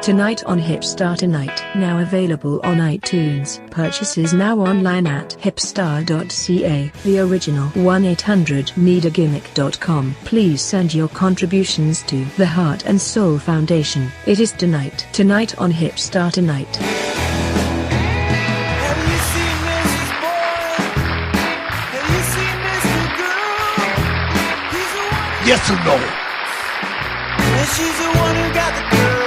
Tonight on Hipstar Tonight. Now available on iTunes. Purchases now online at hipstar.ca. The original 1-800-NEED-A-GIMMICK.com. Please send your contributions to the Heart and Soul Foundation. It is tonight. Tonight on Hipstar Tonight. Yes or no? And she's the one who got the girl.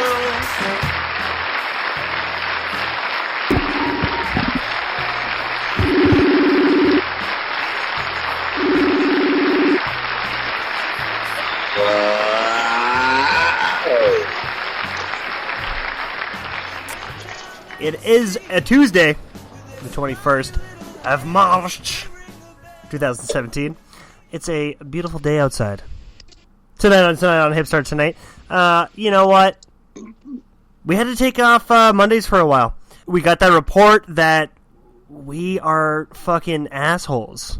It is a Tuesday, the 21st of March, 2017. It's a beautiful day outside. Tonight on Hipstar Tonight. You know what? We had to take off Mondays for a while. We got that report that we are fucking assholes.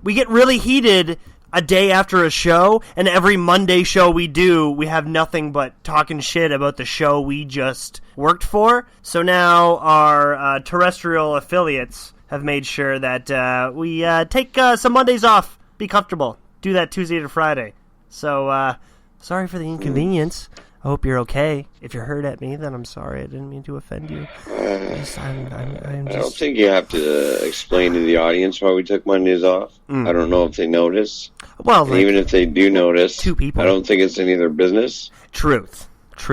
We get really heated a day after a show, and every Monday show we do, we have nothing but talking shit about the show we just worked for. So now our terrestrial affiliates have made sure that we take some Mondays off. Be comfortable. Do that Tuesday to Friday. So, sorry for the inconvenience. I hope you're okay. If you're hurt at me, then I'm sorry. I didn't mean to offend you. I'm just... I don't think you have to explain to the audience why we took Mondays off. I don't know if they notice. Well, like, even if they do notice, two people. I don't think it's any of their business. Truth. I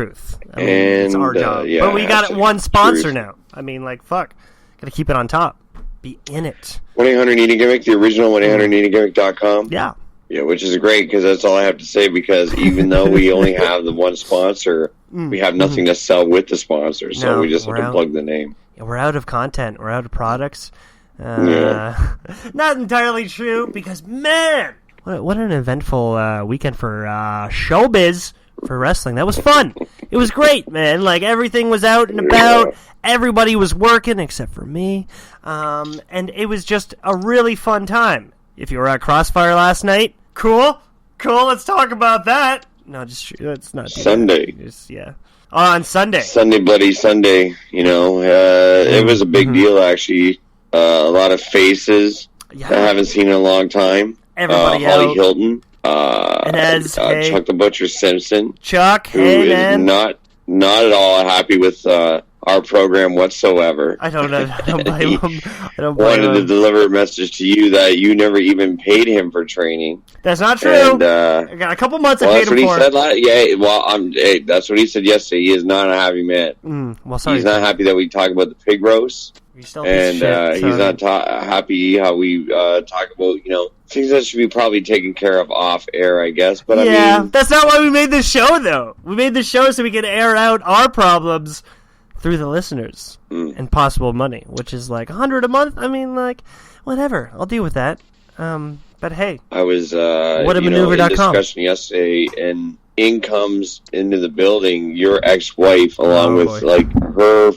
mean, it's our job. Yeah, but we got one sponsor truth. now. I mean, like, fuck. Gotta keep it on top. Be in it. 1-800-NEED-A-GIMMICK, the original 1-800-NEED-A-GIMMICK.com. Yeah. Yeah, which is great, because that's all I have to say, because even though we only have the one sponsor, we have nothing to sell with the sponsor, so we just have to plug the name. Yeah, we're out of content. We're out of products. Not entirely true, because, man, what an eventful weekend for showbiz, for wrestling. That was fun. It was great, man. Like, everything was out and about. Everybody was working, except for me. And it was just a really fun time. If you were at Crossfire last night, cool, let's talk about that. No, let's not do Sunday. That. Just, on Sunday. Sunday, Bloody Sunday, it was a big deal, actually. A lot of faces that I haven't seen in a long time. Everybody Holly Hilton. Inez, hey. Chuck the Butcher Simpson. Chuck, who hey, is man. not at all happy with our program whatsoever. I don't blame him. Wanted to deliver a message to you that you never even paid him for training. That's not true. And, I got a couple months I paid him for. That's what he said. That's what he said yesterday. He is not a happy man. Well, sorry. He's not happy that we talk about the pig roast. He's not happy how we talk about, things that should be probably taken care of off air, I guess. But I mean, that's not why we made this show, though. We made this show so we could air out our problems through the listeners and possible money, which is like $100 a month. I mean, like, whatever. I'll deal with that. But hey, I was in whatamaneuver.com discussion yesterday, and in comes into the building your ex-wife along with like her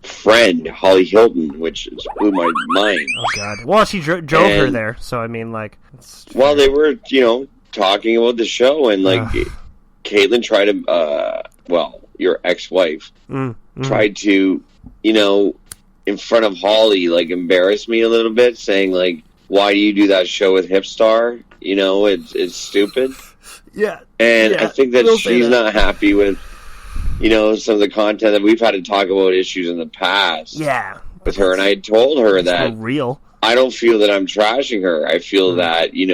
friend Holly Hilton, which blew my mind. Oh God! Well, she drove her there, so I mean, like, well, they were talking about the show, and like Caitlin tried to your ex-wife tried to in front of Holly like embarrass me a little bit, saying like, why do you do that show with Hipstar? It's stupid. Yeah. And I think that she's not happy with some of the content that we've had to talk about issues in the past. Yeah. With her, and I told her that real. I don't feel that I'm trashing her. I feel that she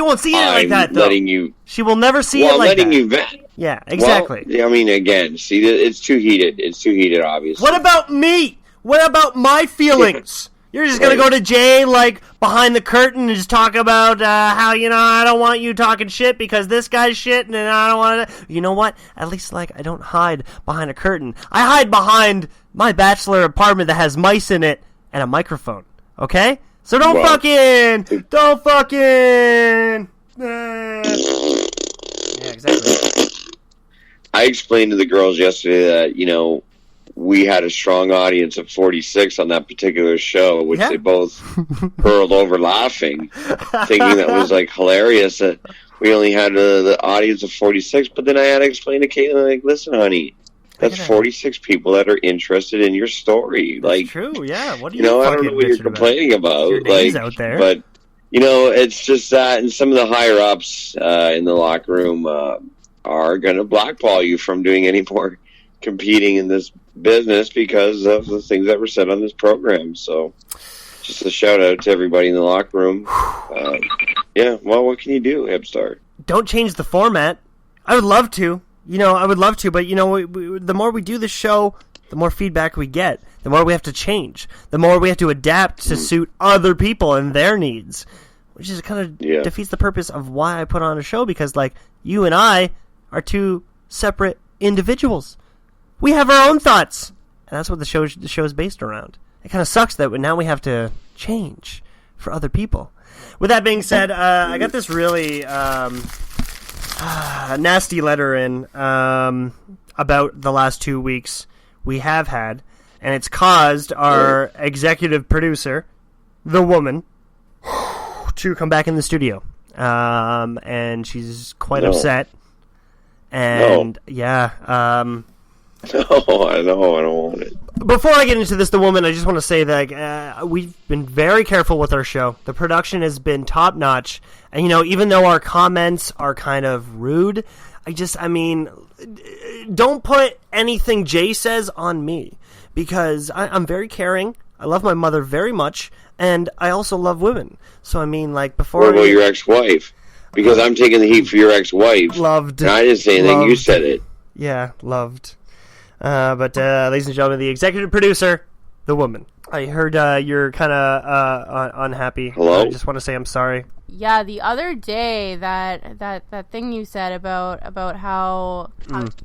won't see it like that, though. Letting you. She will never see it like that. Letting you vent. Yeah, exactly. Well, I mean, again, see, it's too heated. It's too heated, obviously. What about me? What about my feelings? You're just going to go to Jay, like, behind the curtain and just talk about how, I don't want you talking shit because this guy's shit and I don't want to... You know what? At least, like, I don't hide behind a curtain. I hide behind my bachelor apartment that has mice in it and a microphone. Okay? So don't fucking... Yeah, exactly. I explained to the girls yesterday that, we had a strong audience of 46 on that particular show, which they both hurled over laughing, thinking that was, like, hilarious that we only had the audience of 46. But then I had to explain to Caitlin, like, listen, honey, That's 46 people that are interested in your story. That's like, true, yeah. What do you I don't know what you're complaining about. Your name's out there. But, it's just that, and some of the higher-ups in the locker room are going to blackball you from doing any more competing in this business because of the things that were said on this program. So, just a shout-out to everybody in the locker room. What can you do, Hipstar? Don't change the format. I would love to. I would love to, but, the more we do this show, the more feedback we get. The more we have to change. The more we have to adapt to suit other people and their needs. Which is kind of defeats the purpose of why I put on a show, because, you and I are two separate individuals. We have our own thoughts. And that's what the show is based around. It kind of sucks that now we have to change for other people. With that being said, I got this really... nasty letter in about the last 2 weeks we have had, and it's caused our executive producer, the woman, to come back in the studio. And she's quite upset. And No, I know, I don't want it. Before I get into this, the woman, I just want to say that we've been very careful with our show. The production has been top-notch. And, even though our comments are kind of rude, don't put anything Jay says on me. Because I'm very caring. I love my mother very much. And I also love women. So, before... What about your ex-wife? Because I'm taking the heat for your ex-wife. Loved. And I didn't say anything, you said it. Yeah, loved. But ladies and gentlemen, the executive producer, the woman. I heard you're kind of unhappy. Hello? I just want to say I'm sorry. Yeah, the other day that thing you said about how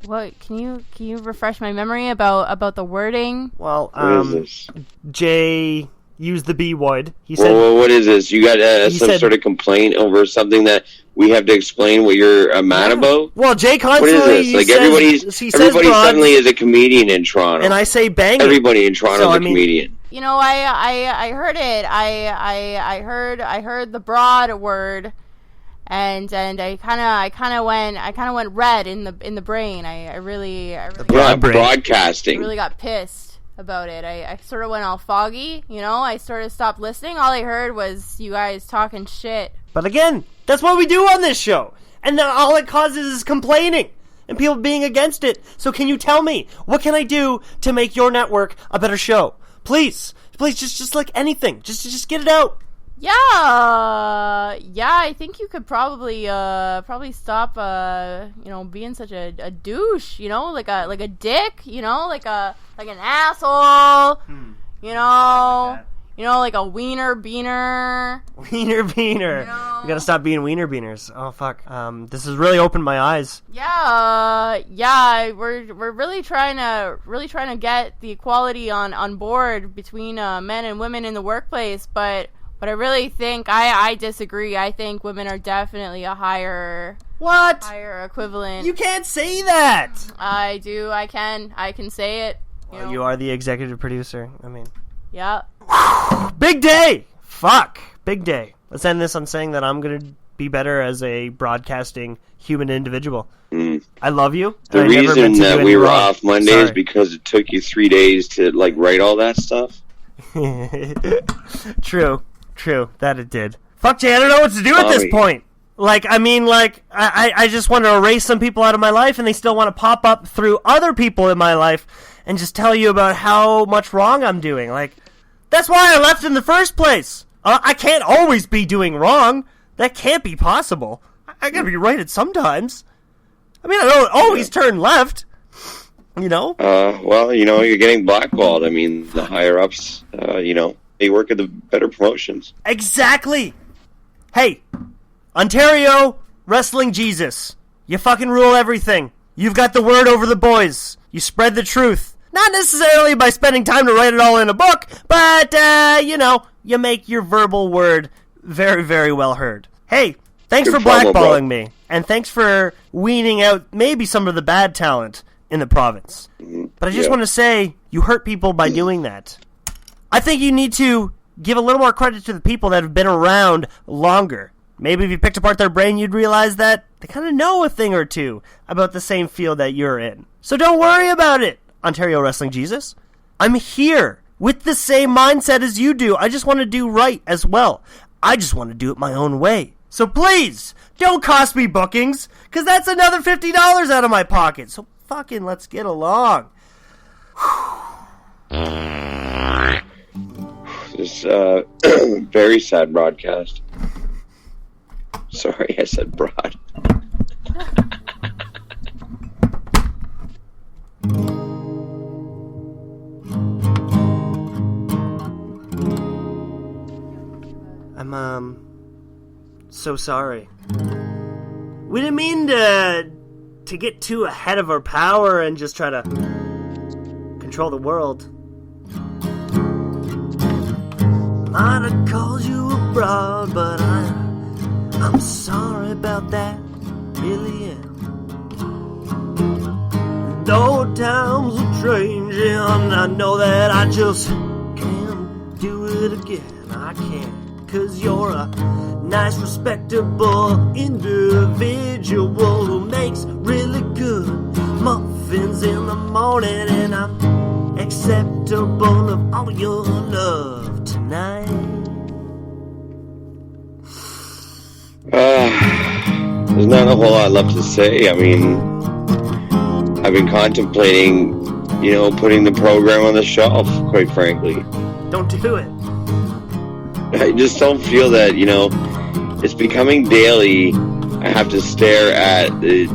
what can you refresh my memory about the wording? Well, what is this? Jay used the B word. He said, well, what is this? You got sort of complaint over something that we have to explain what you're mad about? Well, Jay constantly what is this? Everybody suddenly is a comedian in Toronto. And I say bang. Everybody in Toronto is a comedian. I heard it. I heard the broad word, and I kind of went red in the brain. I really broadcasting. I really got pissed about it. I sort of went all foggy, I sort of stopped listening. All I heard was you guys talking shit. But again, that's what we do on this show. And then all it causes is complaining and people being against it. So can you tell me, what can I do to make your network a better show? Please, just like anything. Just get it out. Yeah, I think you could probably stop, being such a douche, like a dick, like an asshole, like a wiener beaner. Wiener beaner. We gotta stop being wiener beaners. Oh fuck. This has really opened my eyes. Yeah. We're really trying to get the equality on board between men and women in the workplace, but I really think I disagree. I think women are definitely a higher equivalent. You can't say that. I do. I can say it. Well, you are the executive producer. Yeah. Big day. Fuck. Big day. Let's end this on saying that I'm gonna be better as a broadcasting human individual. I love you. The reason that we were off Monday is because it took you 3 days to write all that stuff. True, that it did. Fuck, Jay, I don't know what to do at this point. I just want to erase some people out of my life, and they still want to pop up through other people in my life and just tell you about how much wrong I'm doing. That's why I left in the first place. I can't always be doing wrong. That can't be possible. I gotta be right at sometimes. I don't always turn left. Well, you're getting blackballed. The higher-ups, they work at the better promotions. Exactly. Hey, Ontario Wrestling Jesus, you fucking rule everything. You've got the word over the boys. You spread the truth. Not necessarily by spending time to write it all in a book, but, you make your verbal word very, very well heard. Hey, thanks for blackballing me, and thanks for weaning out maybe some of the bad talent in the province. But I just want to say, you hurt people by doing that. I think you need to give a little more credit to the people that have been around longer. Maybe if you picked apart their brain, you'd realize that they kind of know a thing or two about the same field that you're in. So don't worry about it, Ontario Wrestling Jesus. I'm here with the same mindset as you do. I just want to do right as well. I just want to do it my own way. So please, don't cost me bookings, because that's another $50 out of my pocket. So fucking let's get along. This very sad broadcast. Sorry, I said broad. I'm so sorry. We didn't mean to get too ahead of our power and just try to control the world. Might have called you a broad, but I'm sorry about that, really am. Though times are changing, I know that I just can't do it again. I can't, 'cause you're a nice, respectable individual who makes really good muffins in the morning, and I'm acceptable of all your love tonight. There's not a whole lot left to say. I mean, I've been contemplating, putting the program on the shelf, quite frankly. Don't do it. I just don't feel that, it's becoming daily. I have to stare at the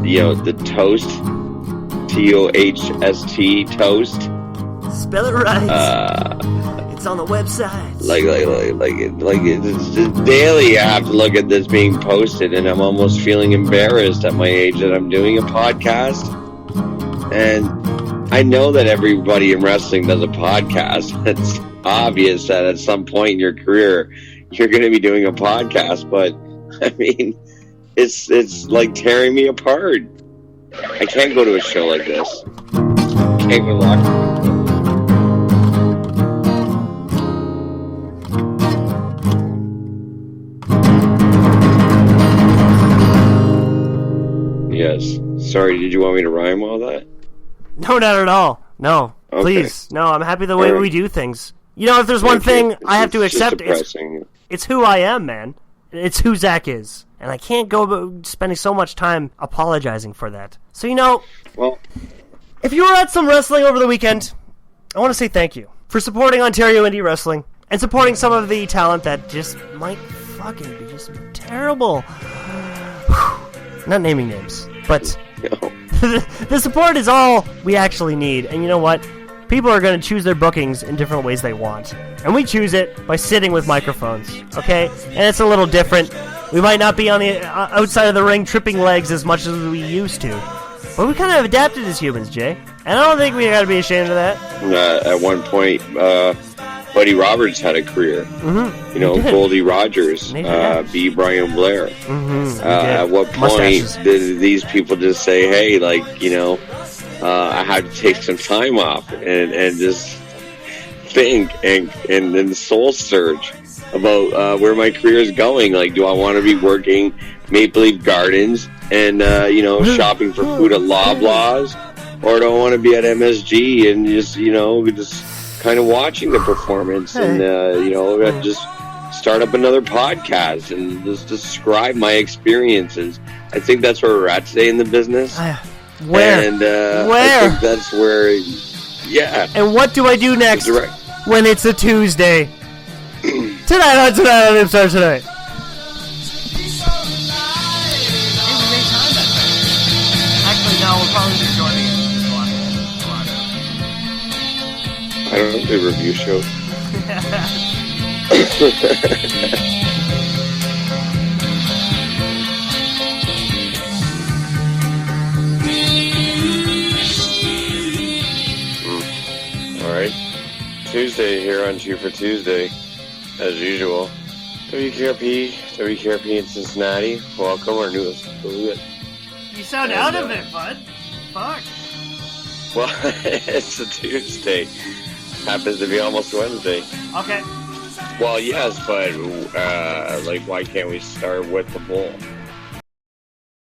TOHST, TOHST, TOHST. Spell it right. It's on the website. It's just daily. I have to look at this being posted, and I'm almost feeling embarrassed at my age that I'm doing a podcast. And I know that everybody in wrestling does a podcast. It's obvious that at some point in your career you're going to be doing a podcast, but I mean, it's like tearing me apart. I can't go to a show like this. Can't go lock. Yes. Sorry, did you want me to rhyme all that? No, not at all. No, okay. Please. No, I'm happy the way we do things. If there's one thing I have to accept, it's who I am, man. It's who Zach is. And I can't go about spending so much time apologizing for that. So, well, if you were at some wrestling over the weekend, I want to say thank you for supporting Ontario Indie Wrestling and supporting some of the talent that just might fucking be just terrible. Not naming names, but no. The support is all we actually need. And you know what? People are going to choose their bookings in different ways they want. And we choose it by sitting with microphones, okay? And it's a little different. We might not be on the outside of the ring tripping legs as much as we used to. But we kind of adapted as humans, Jay. And I don't think we got to be ashamed of that. At one point, Buddy Roberts had a career. Mm-hmm. Goldie Rogers, B. Brian Blair. Mm-hmm. At what point did these people just say, hey, I had to take some time off and just think and then soul search about where my career is going. Like, do I want to be working Maple Leaf Gardens and, shopping for food at Loblaws? Or do I want to be at MSG and just kind of watching the performance and, just start up another podcast and just describe my experiences? I think that's where we're at today in the business. Where? And where? I think that's where, yeah. And what do I do next when it's a Tuesday? Tonight on Hipstar Tonight. Actually, no, we'll probably be joining it. I don't do review shows. Alright. Tuesday here on Cheer for Tuesday, as usual. WKRP in Cincinnati. Welcome, our newest affiliate. You sound out of it, bud. Fuck. Well, it's a Tuesday. Happens to be almost Wednesday. Okay. Well, yes, but like, why can't we start with the bull?